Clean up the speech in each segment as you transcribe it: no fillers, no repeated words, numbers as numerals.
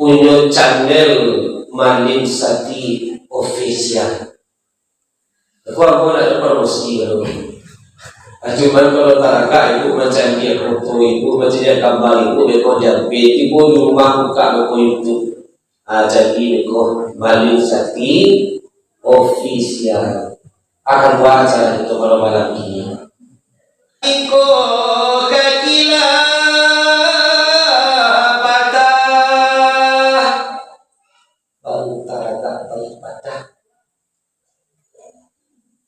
punya channel Malin Sati Official. Aku nak promosi baru. Cuman kalau taraka ibu macam dia foto ibu macam dia gambar ibu beko jampi ibu di rumah buka beko YouTube. Jadi beko Malin Sati Official. Akan buat acara itu pada malam ini. Iko kakila patah antara tak patah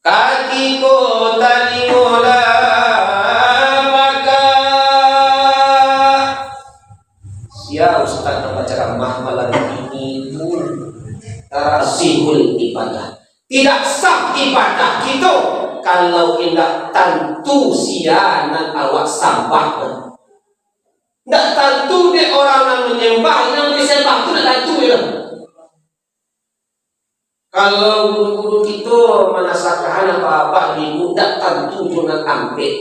kaki ko tali mola maka sia ustaz nak baca ramah malam ini pun tarasihul ibadah. Tidak sah ibadah kita kalau tidak tentu sia nan awak sambah. Tidak tentu dia orang yang menyembah yang disembah itu tidak tentu ya. Kalau guru-guru kita menasahkan apa-apa ibu tidak tentu jangan ambil.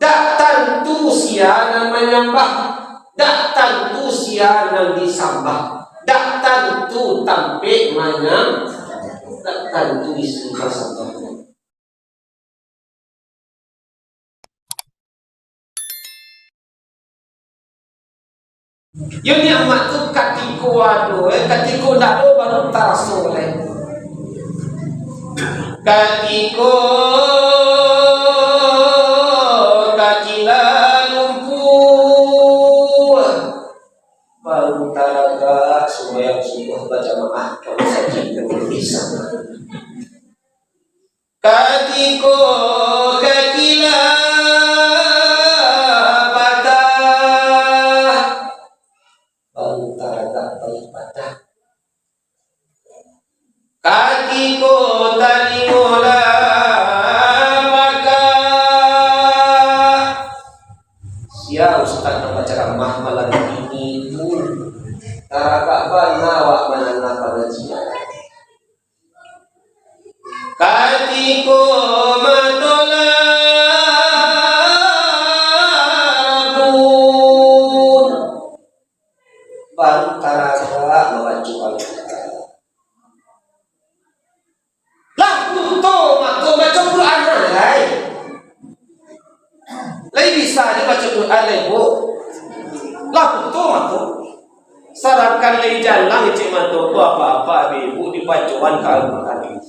Tidak tentu sia nan menyembah. Tidak tentu sia nan disambah. Tidak tentu tampil mana. Tidak tentu disuruh sambah. Yang nikmat tu katiko ado, katiko dak do baru tarasul. Katiko kacila lumpur baru taraga supaya subuh baca maaf kalau sakit belum bisa. Katiko kacila kaki ko tali mola maka sia ustaz nak baca ramah malam ini pun tarakak banawak manana pengajian kaki ko matola rabun baru tarakak membaca baca Quran lai bisa dia baca Quran lai bu lah betul matu sarankan lai jalan cik matu tu apa-apa ibu dibacaan Al-Quran.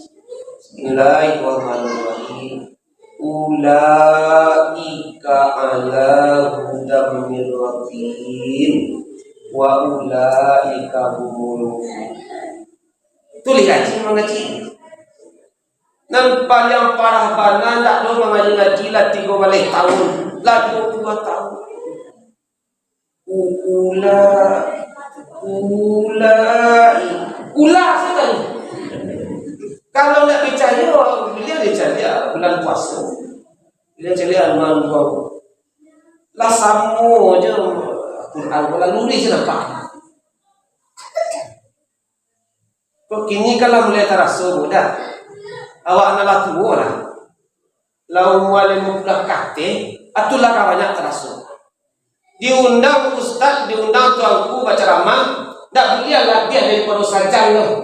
Bismillahirrahmanirrahim. Ulaika ala hudam min rabbihim wa ulaika humul muflihun. Tulis ngaji mengaji. Nampak yang parah bana tak do mengaji lah 3 tahun, lah 20 tahun. Ula sekali. Kalau nak percaya, bila dia cari bulan puasa. Bila cari anuan kau. Lah samo je Quran lalu nulis lepas. Kok kini kalau mulai terasa mudah. Awak adalah tua lah. Lau wali muflah kate, atulah banyak terasa. Diundang ustaz, diundang tuanku baca ramah, tak boleh latihan daripada saja loh.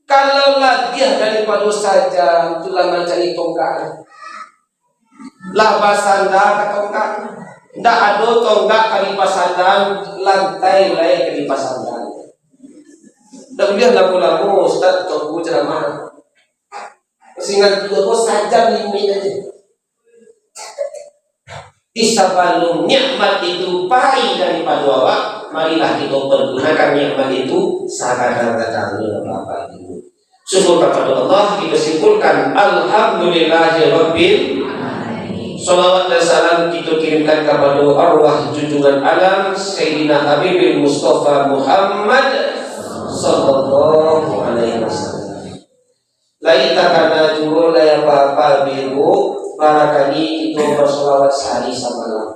Kalau latihan daripada saja, itulah mencari tonggak. Lah basanda ke tonggak. Tak ada tonggak kali pasangan, lantai lain kali pasangan. Tak boleh lagu-lagu ustaz tuanku ceramah. Sehingga dua saja limit aja. Sebelum nikmat itu pahit daripada awak, marilah kita pergunakan nikmat itu sekadar-kadarnya apa itu. Syukur kepada Allah, kita simpulkan alhamdulillahirabbil alamin. Salawat dan salam kita kirimkan kepada arwah junjungan alam Sayyidina Habibul Mustafa Muhammad sallallahu alaihi wasallam. Lain tak karena juga lain apa-apa biru, barangkali itu bersolawat sehari semalam.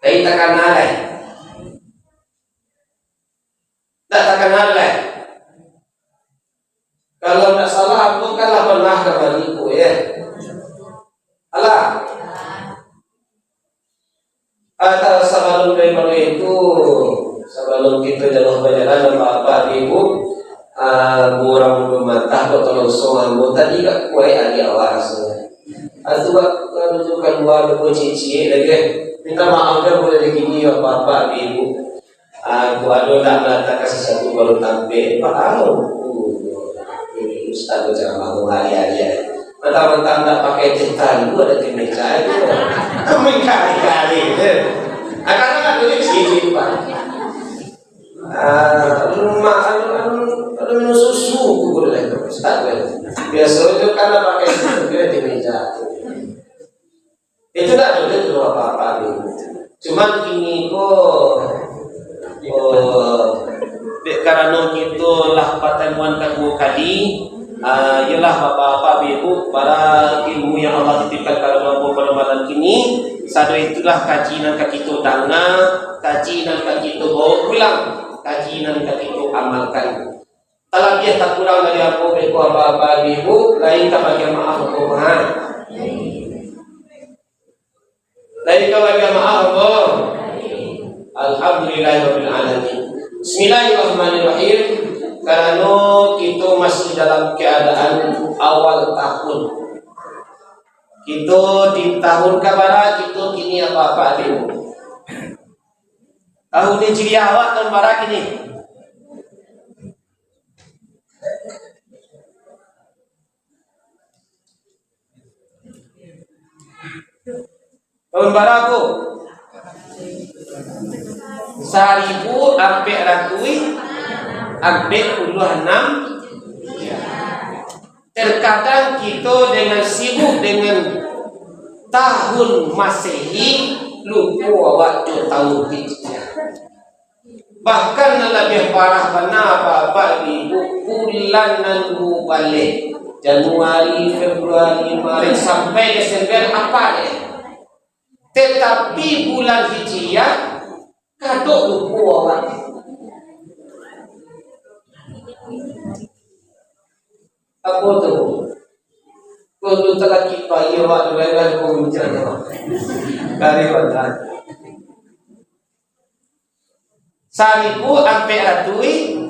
Lain tak karena lain. Tak karena lain. Kalau tak salah, aku kalah pernah kembaliku ya. Allah. Atau sebelum daripada itu, sebelum kita jauh berjalan Bapak Ibu, kurang memantah kok kalau soal tadi gak kue adi awas. Atau kalau juga dua dua cici lagi, minta maaf dah boleh begini ya Bapak Ibu. Aku ada nak mengatakan sesuatu baru tampil, Pak ini Ustaz jangan mau hari-hari. Mentang-mentang tak pakai tinta, itu ada kemeja itu. Kali-kali. Karena tak boleh sini Pak. Kalau minum susu boleh Ustaz. Biasa itu karena pakai tinta di meja. Itu tak boleh tu apa-apa. Cuma kini karena kita lah pertemuan kedua kali, ialah bapak-bapak ibu para ilmu yang Allah titipkan kepada pada malam kini. Satu itulah kajian kita dengar, kajian kita bawa pulang, kajian kita amalkan. Kalau dia tak kurang dari apa bapak-bapak ibu, lain tak bagi maaf aku mahal. Lain tak bagi maaf aku. Alhamdulillahirabbil alamin. Bismillahirrahmanirrahim. Karena kita masih dalam keadaan awal tahun. Kita di tahun kabar kita kini apa-apa dulu. Tahun Hijriah awak tahun barat kini. Tahun barat aku 1446. Terkadang kita dengan sibuk dengan tahun Masehi, lupa waktu tahun Hijriah. Bahkan lebih parah benar Bapak Ibu, bulan nunggu balik Januari, Februari, Maret sampai Desember apa deh. Tetapi bulan Hijriah kadok lupa waktu. Apa tu? Kalau tak kita ia waktu lain pembicara dari mana? 1446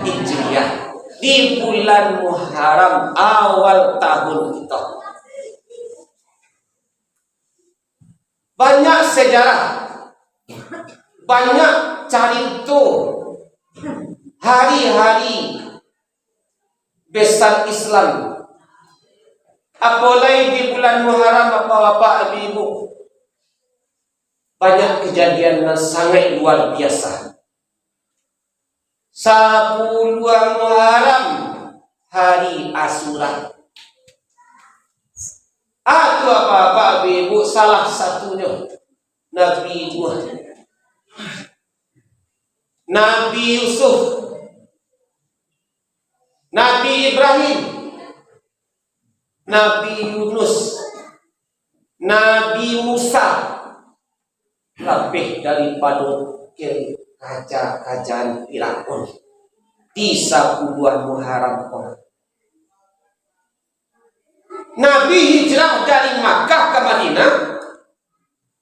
Hijriah di bulan Muharram awal tahun kita. Banyak sejarah, banyak cerita hari-hari besar Islam. Apalagi di bulan Muharram bapak-bapak ibu, banyak kejadian yang sangat luar biasa. 10 Muharram hari Asyura. Atau apa-apa ibu, salah satunya Nabi Nuh, Nabi Yusuf, Nabi Ibrahim, Nabi Yunus, Nabi Musa, lebih daripada kerajaan Firaun di 10 Muharram. Nabi hijrah dari Makkah ke Madinah.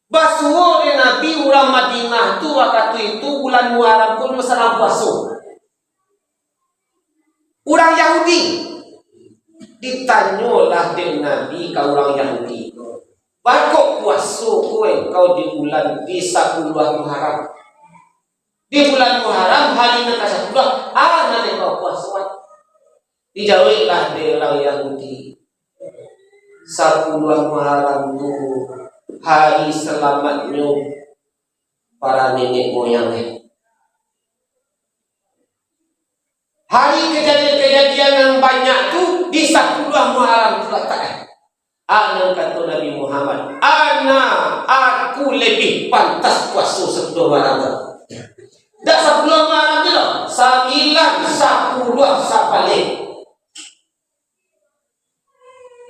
Basuhore Nabi orang Madinah tu waktu itu bulan Muharram pun masalah puasa. Orang Yahudi ditanyalah dengan Nabi ke orang Yahudi. Bakok puasa kowe kau di bulan di 10 Muharram. Di bulan Muharram hari nak 10 nanti kau puasa. Dijawablah dari orang Yahudi. 10 Muharram itu hari selamatnya para nenek moyangnya. Hari kejadian-kejadian yang banyak tu di 10 Muharram terletak. Anak kata Nabi Muhammad, aku lebih pantas puasa 10 Muharram. Dah 10 Muharram tu lah 9, 10 sapalik.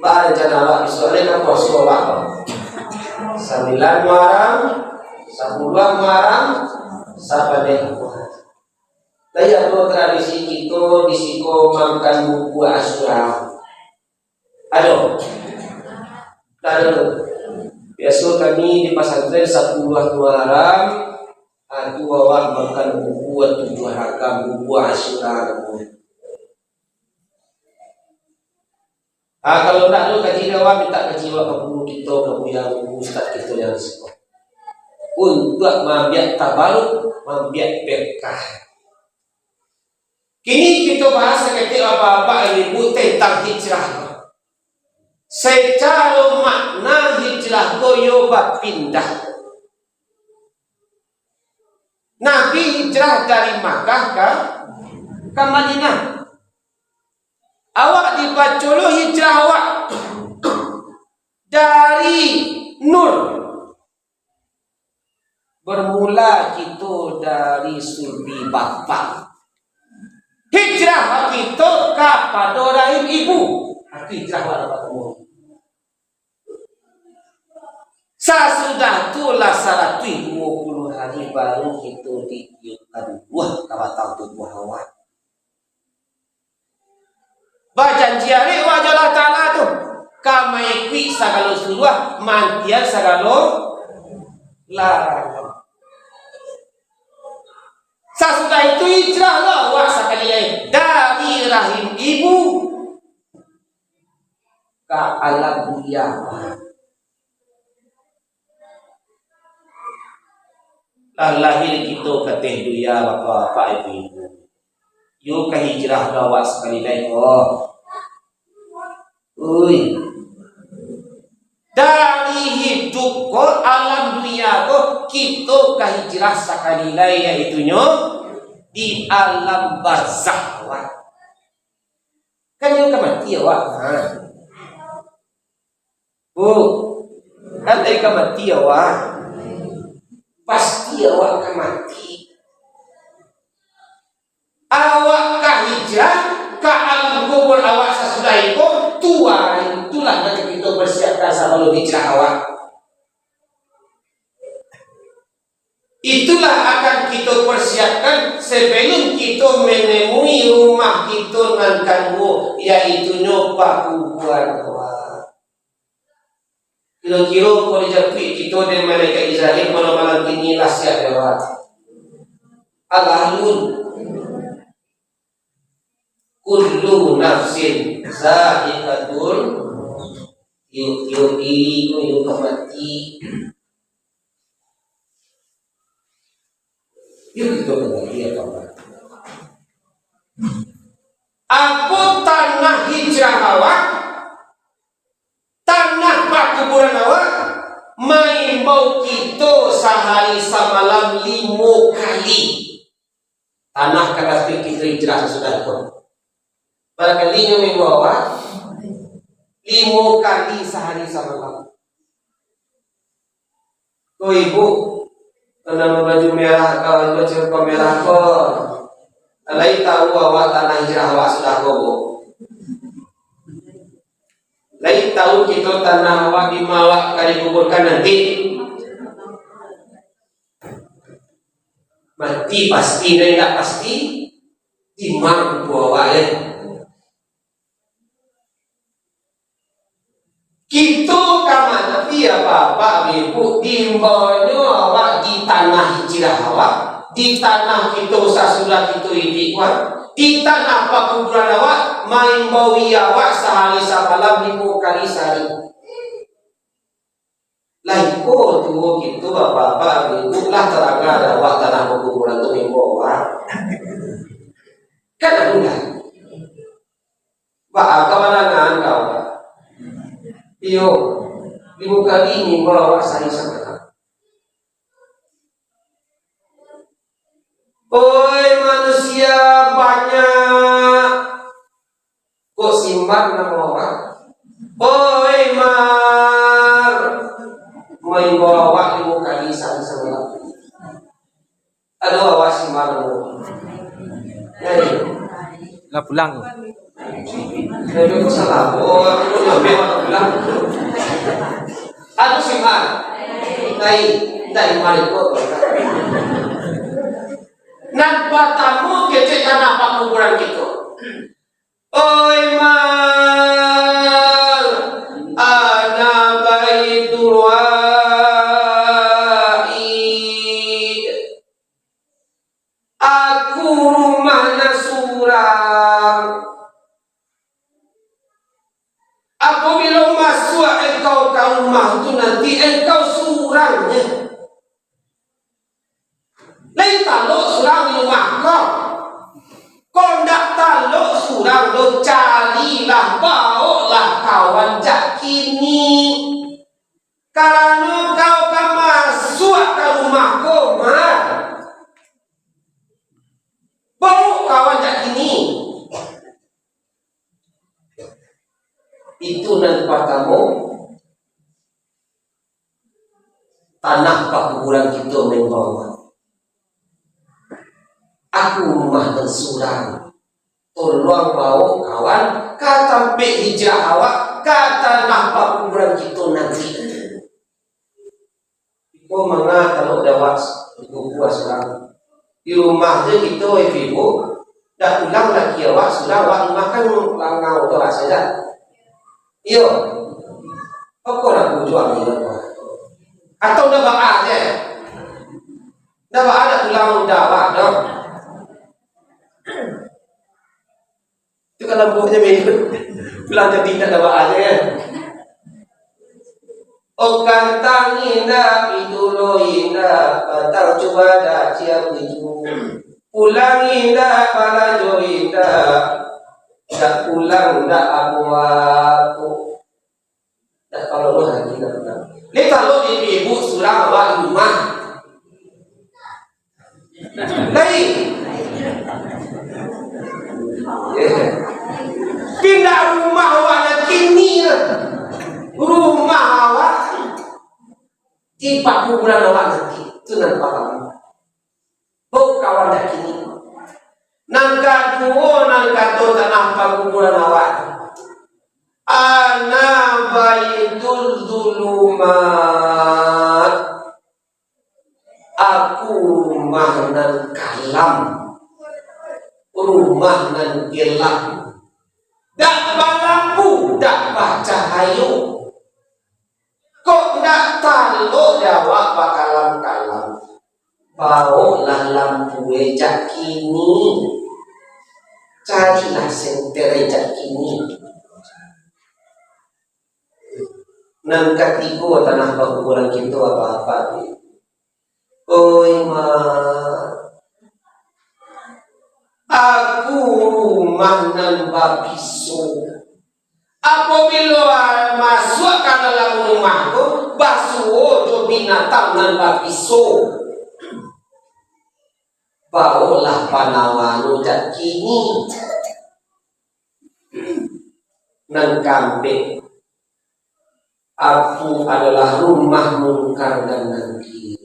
Baca nama soalnya kan puasa apa? 9 Muharram, 10 Muharram, sapalik. Lain ada tradisi kita di siko makan buku Asyura. Ada. Biasa kami di pesantren 10 Muharram atu awak makan buku 7 Hakam buku Asyura. Kalau tak tu kaji awak minta kaji awak ke guru kita, ke buya guru ustaz kita yang sekolah. Untuk membiak tabaruk, membiak berkah. Kini kita bahas ketika apa-apa ibu tentang hijrah. Secara makna hijrah goyo pindah. Nabi hijrah dari Makkah ke Madinah. Awak dibaca lo hijrah awak dari nol. Bermula kita dari sulbi bapa. Hijrah kita kepada rahim ibu. Itu hijrah awak ketemu. Sesudah itulah 120 hari baru kita ditiupkan buah kawatau tubuh awak. Bajanji hari wajah Allah Ta'ala tu kamai kui sagalo suluah mantian sagalo larang. Sesudah itu hijrahlah awak sekalian dari rahim ibu ke alam dunia. Lahir kita katih dunia bapak ibu. Yuk ke hijrah awak sekali lagi. Dari hidup ko alam dunia ko kita ke hijrah sekali lagi yaitunya di alam barzakh awak. Kan yuk ke mati awak. Kan tadi ke mati awak. Pasti awak akan mati. Awak kah hijrah ke alam kubur awak sesudah itu tua. Itulah nanti kita bersiapkan sebelum hijrah awak. Itulah akan kita persiapkan sebelum kita menemui rumah kita nan kanwo, yaitu nyoba kuburan awak. Kira-kira kalau dijapit kita dan malaikat Israel malam-malam ini lah siap lewat. Al-Ahlun kullu nafsin za'iqatul yuk mati. Yuk kita kembali apa? Apa tanah hijrah awak? Tanah pakuburan awak main bau kita sehari semalam 5 kali. Tanah kata kita hijrah sesudah itu. Barangkali main bau awak 5 kali sehari semalam. Kau ibu nama baju merah kau baju merah kau. Alai tahu awak tanah hijrah awak sudah kau. Lain tahu kita tanah awak dimawak kali kuburkan nanti mati pasti dan tidak pasti dimang kubu awak ya. Kita kamana via bapak ibu dimbonyo awak di tanah hijrah awak di tanah kita sesudah kita hidup di tanah pakuburan awak main bawi awak sehari semalam 5 kali sehari. Lain ko tu gitu bapak ibu lah teraga awak tanah pakuburan tu main bawa. Kan enggak. Pak kawanangan kau. Iyo 5 kali ini bawa sehari semalam. Oi manusia banyak kok simpan nama orang. Oi mar main bawa 5 kali semalam. Aduh awak simpan nama. Lah pulang. Jadi aku salah. Oh aku nyampe waktu pulang. Aduh simpan. Dari mana kok? Nampak tamu kecek tanah pakuburan kita. Oi mar, 'ana baitul surangnya. Lain taluk surang di rumah kau. Kau nak taluk surang lo carilah, bawalah kawan jak kini. Kalau kau kan masuk ke rumah kau, bawa kawan jak kini. Itu nanti kamu tanah pakuburan kita membawa. Aku rumah dan surang, tolong bawa kawan, kata be hijrah awak, kata nak pakuburan kita nanti. Kau mana kalau dawat ibu puas surang di rumah je kita ibu dah pulang lagi awak surang awak makan langau tu saja. Iyo, apa nak berjuang ni? Atau dah baak je? Dah baak dah tulang dah baak dah. Itu kalau buahnya mirip, tulang jadi tak dah baak je kan? Oh kantang indah, pitulo indah, patang coba dah ciam itu. Pulang indah, palajo indah. Tak pulang tak aku tak kalau lo lagi tak pulang. Ni kalau ibu surang awak di rumah lain pindah rumah awak nak kini rumah awak di pakuburan awak nanti itu nanti pakai bau kawan nak kini. Nangka duo nangka to tanah pakuburan awak. Ana baitul zulumat. Aku rumah nan kalam. Rumah nan gelap. Dak lampu, dak cahaya. Kok nak taluk jawab bakalam-kalam. Bawalah lampu ejak kini. Carilah senter ejak kini. Nan ketiga tanah pakuburan kita apa-apa ni. Oi ma, aku rumah nan babiso. Apabila masuk ke dalam rumahku, basuh jo binatang nan babiso. Bawalah panawan ujak kini nan kambing. Aku adalah rumah mungkar dan nakir.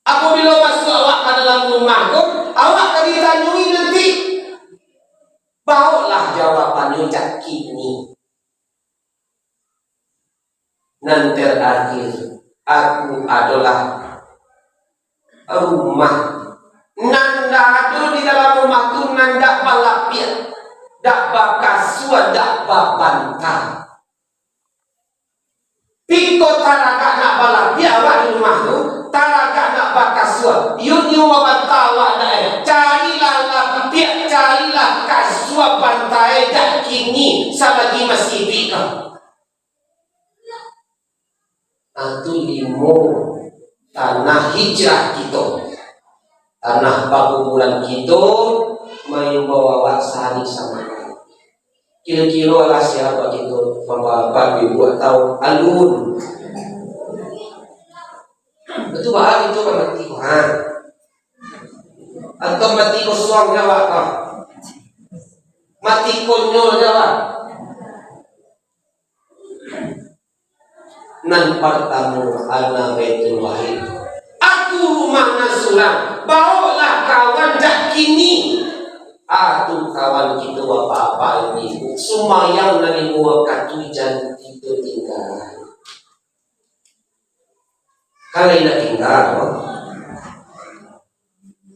Apabila masuk awak ke dalam rumahku, awak akan ditanyui nanti. Bawalah jawapan ujak kini. Nan terakhir, aku adalah rumah nanda ada di dalam rumah tu nanda balapia dak bakasua dak babanta piko taraga nak balapia awak di rumah tu taraga nak bakasua yun wabanta awak dak carilah lapia carilah kasua bantai dak kini selagi masih bika atu limo tanah hijrah kita, tanah pakuburan kita, main bawa waksani sama. Kira-kira lah siapa kita, bapak ibu atau alun. Betul bahagia itu kan mati Tuhan. Atau mati kosong jawab kah? Mati konyol jawab. Nan pertama ana baitul wahid. Aku rumah nasulang. Bawalah kawan jak kini. Atu kawan kita apa-apa ini. Sumayang nani buah kaki jan kita tinggal. Kalau nak tinggal,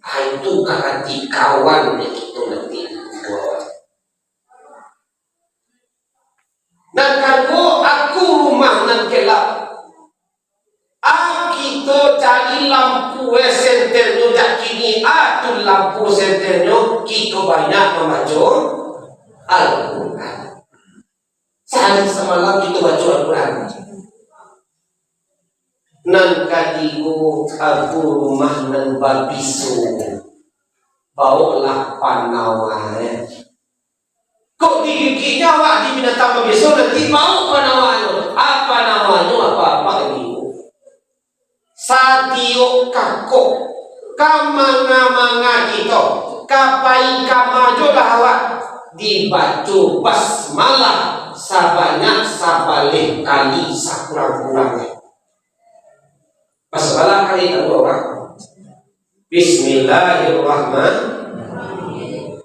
itu hati kawan yang kita nanti buat. Dan kalau aku rumah nan gelap, kita cari lampu senternya dah kini, tu lampu senternya kita banyak membaca Al-Quran. Sehari semalam kita baca Al-Quran. nan kadigo aku rumah nan babiso bawalah panawa kok digiginya wak di binatang babiso nanti bau panawanya apa namanya apa lagi satio kakok kamanga-manga kita kapai kamajo lahawat dibaca basmalah sabanyak sabalih kali sakurang-kurangnya. Basmalah kali kedua orang. Bismillahirrahmanirrahim.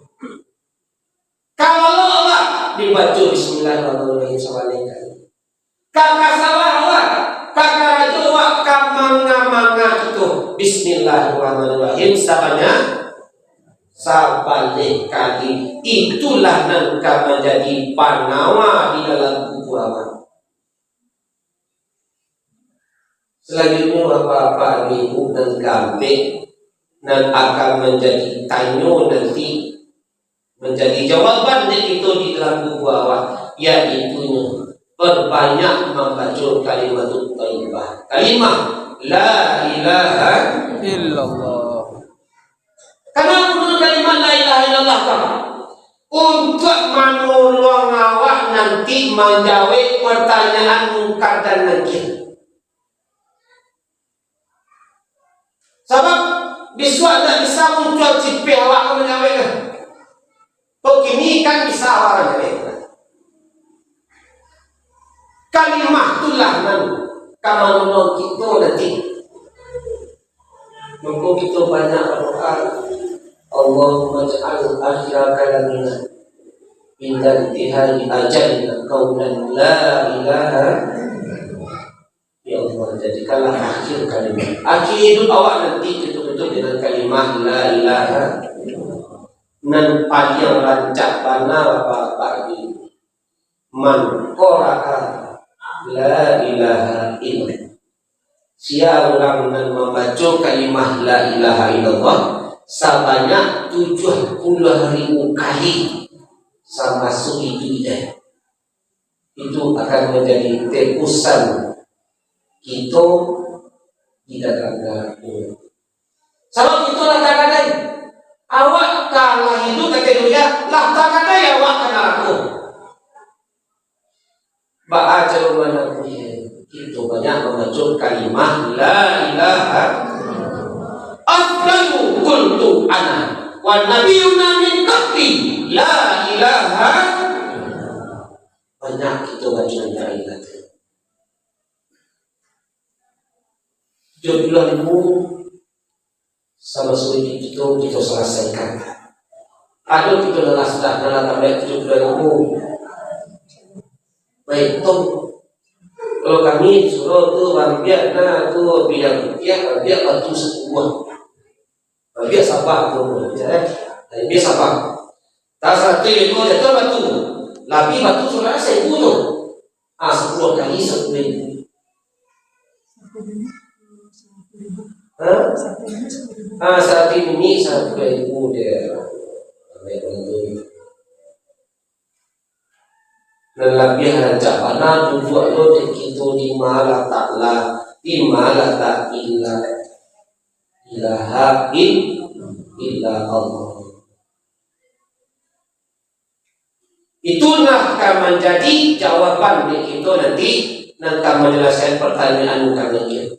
Kalau Allah dibaca Bismillahirrahmanirrahim sabalih kali. Kakak salah kakak raja kamanga-manga itu Bismillahirrahmanirrahim sabanyak sabalik kali. Itulah nangka menjadi panawa di dalam buku amal. Selanjutnya bapak-bapak ibu dan kambing dan akan menjadi tanyo nanti menjadi jawaban itu di dalam buku awal, yaitu perbanyak membaca kalimat thayyibah. Kalimat la ilaha illallah. Karena untuk kalimat la ilaha illallah kan untuk menolong awak nanti menjawab pertanyaan mungkar dan nakir. Sebab biswa tak bisa muncul cipe awak menjawab. Kok ini kan bisa awak menjawab. Kalimat itulah nan kamu kita nanti. Maka kita banyak berdoa. Allahumma ja'al akhir kalamina inda intihai ajalina qaulan la ilaha ya Allah, jadikanlah akhir kalimat. Akhir hidup awak nanti tutup dengan kalimat la ilaha. Nan panjang rancak bana bapak ini man qara'a la ilaha illallah. Siapa orang yang membaca kalimat la ilaha illallah sebanyak 70.000 kali sama itu dia. Itu akan menjadi tebusan kita di dalam neraka. Sebab itu lah kadang awak kalah itu kata dunia lah kadang awak kena neraka. Baca mana itu banyak membaca kalimat la ilaha afdalu kuntu ana wa nabiyuna min qabli la ilaha. Banyak kita baca la ilaha. Jadilah ilmu sama sulit kita selesaikan. Ada kita lelah sudah dalam tambah 70 ilmu. Baik tuh. Kalau kami suruh tu biar na tu biar batu sebuah. Biar sabar tu, ya. Biar sabar. Tak satu itu jatuh batu. Tapi batu sudah saya bunuh. 10 kali 10.000. Saat ini 1.000 dia. Dan lebih rancak mana tujuan lo kita di malah taklah di malah tak ilaha illa Allah. Itulah akan menjadi jawaban di kita nanti menjelaskan pertanyaan kami.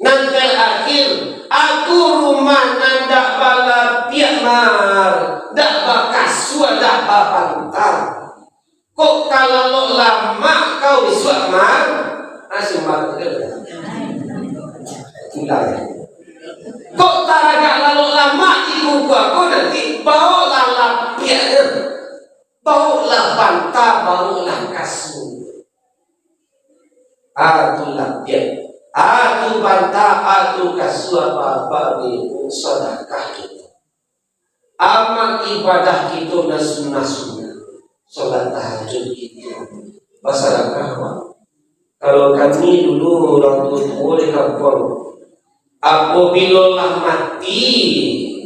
Nanti terakhir aku rumah nandak bala piamar dak bakasua dak bapantar. Kok kalau lo lama kau disuap mar langsung batu kok taraga lalu lama ibu aku nanti bau lalap pianya bau lah banta bau lah kasu atu lapia atu banta atu kasu apa di sedekah kita amal ibadah kita nasun sholat tahajud itu masyarakat. Kalau kami dulu orang tua di kampung apabila lah mati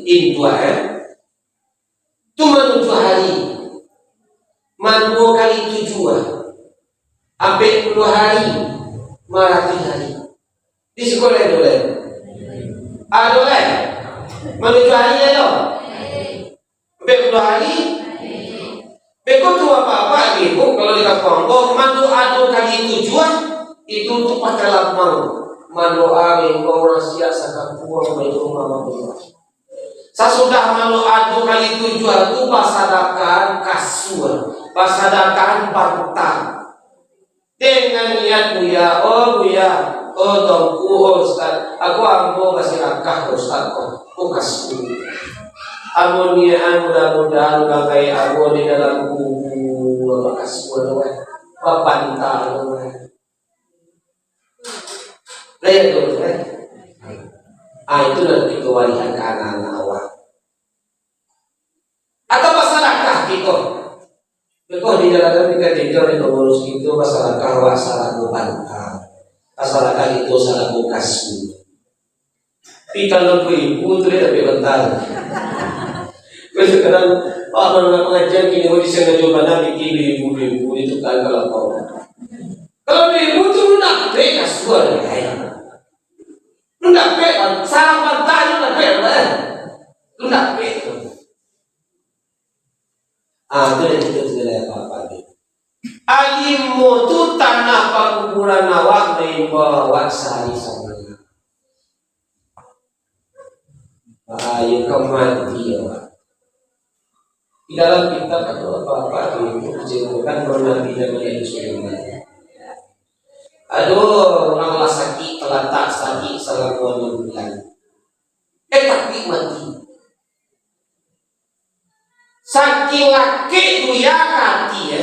itu cuma 7 hari man 2 kali 7 sampai 10 hari malah 3 hari Di sekolah boleh. Boleh. Menuju hari ya lo. Beku hari. Beku tu apa-apa ibu kalau di kampung. Mandu adu kali tujuan itu untuk pakai lapang. Mandu adu orang siasa kampung itu mama punya. Sesudah malu adu kali tujuan itu pasadakan kasur, pasadakan bantal. Dengan niat buya, tongku Ustaz, aku ambo kasih akah Ustaz aku kasih. Ambo niat mudah-mudahan bagai ambo di dalam kubu apa kasur, apa bantal. Lihat tu, itu nanti kewalian ke anak-anak awak. Atau masyarakat kita. Bekau di dalam ketika kita mengurus itu masyarakat awak salah bantal, masyarakat itu salah kasih. Tapi kalau ibu tu dia lebih bentar. Kadang orang pengajian kini mau disana coba nabi ibu itu kan kalau kau. Kalau ibu tu nak beri kasur, nak beri salah bantal nak beri nak beri. Itu yang kita tidak apa-apa. Alimu tu tanah pakuburan awak membawa sari sama. Ayo kemati awak. Di dalam kitab atau apa-apa itu disebutkan bahwa Nabi Muhammad Sulaiman. Orang lah sakit, terletak sakit selama 6 bulan. Tapi mati. Saking laki tu ya hati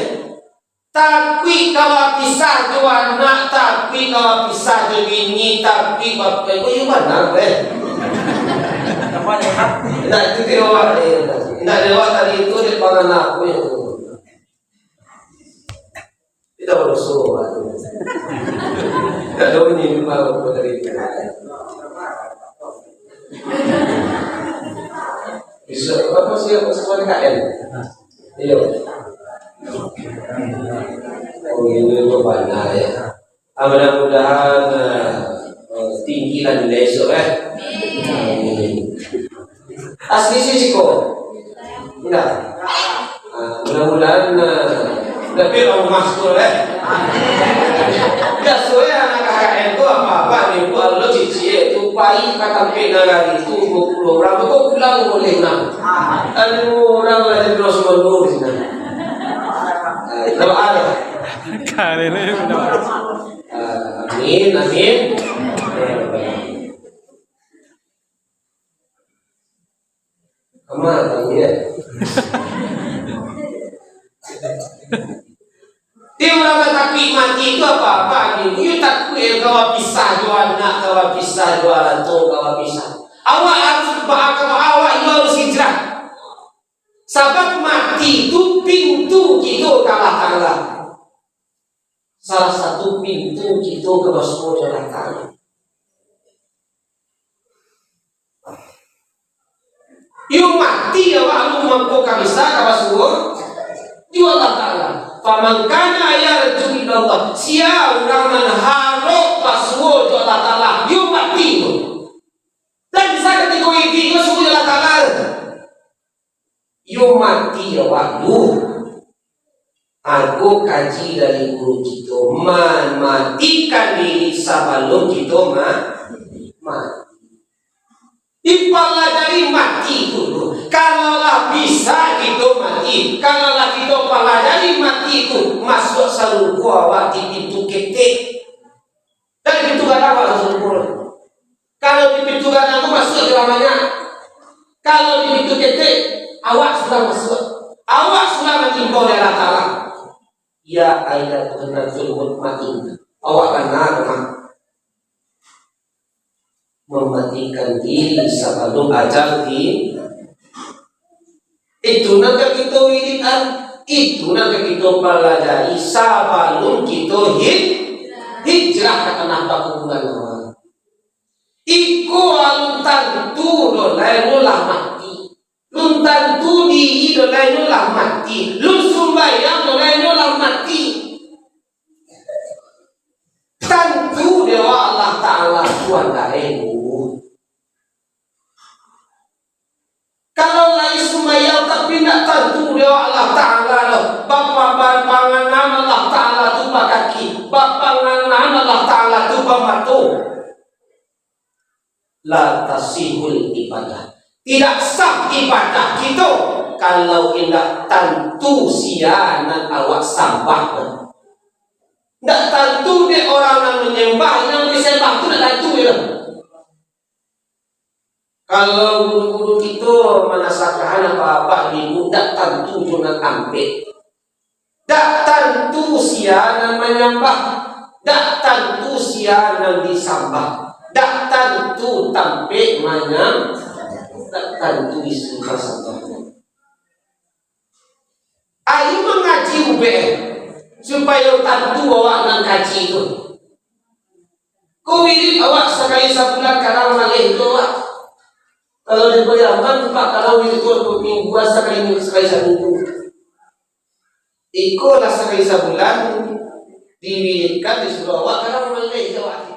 tapi kalau pisah tu anak, tapi kalau pisah tu bini, tapi bapak ibu yang mana nak itu lewat nak lewat tadi itu di depan aku yang tidak berusaha tidak ini malu dari bisa apa sih apa semua KM iya ini banyak ya mudah-mudahan tinggi lah nilai esok asli sih kok enggak mudah-mudahan tapi orang masuk ya soalnya anak KM itu apa-apa nih bu Allah cici itu pai kata penagari itu 20 orang kok pulang boleh nak orang lagi terus menurut di sana kalau ada amin kemana ya dia ulama tapi mati itu apa-apa nih you takut kalau pisah jual anak kalau pisah jualan tuh kalau pisah awak harus awak harus hijrah sebab mati itu pintu kita kalah salah satu pintu kita ke masuk neraka you mati awak lu mampu kabisa ke masuk jual Allah Pamangkana yarju ilallah siapa orang mengharap paswo ju Allah Ta'ala you mati dan bisa ketika itu suku Allah Ta'ala you mati ya waktu aku kaji dari guru kita matikan diri sebelum kita mati dipelajari mati dulu. Kalaulah bisa kita mati, kalaulah kita pelajari mati itu masuk saluku awak di pintu ketik. Dan pintu gak apa saluku. Kalau di pintu gak aku masuk namanya. Kalau di pintu ketik awak sudah masuk. Awak sudah mengimbau dari Allah Ta'ala. Ya ayat kenatul mutmain. Awak benar mematikan diri sebelum ajal itu nanti kita wiridan itu nanti kita pelajari sebelum kita hijrah ke tanah pakuburan awal iku alun tantu dolai nulah mati lun tantu di dolai nulah mati lun sumbayang dolai nulah mati tantu dewa Allah Ta'ala Tuhan lain. Kalau lain sumayang tapi nak tentu dia Allah Ta'ala loh. Bapa panganan Allah Ta'ala tu kaki. Bapa panganan Allah Ta'ala tu matu. La tasihul ibadah. Tidak sah ibadah kita kalau tidak tentu sianan awak sambah. Tidak tentu dia orang yang menyembah, yang disembah tu tidak tentu ya. Kalau guru-guru kita menasahkan apa-apa ibu, tidak tentu jangan ambil. Tak tentu sianan menyembah, tak tentu sianan disambah, tak tentu tampil mana, tak tentu disembah sambah. Ayo mengaji UBM supaya tentu awak nak kaji itu. Kau wirid awak sekali sebulan karang malih itu awak. Kalau dibayangkan Pak, kalau wirid itu mingguan sekali seminggu. Ikolah sekali sebulan diwiridkan di seluruh awak karang malih itu awak.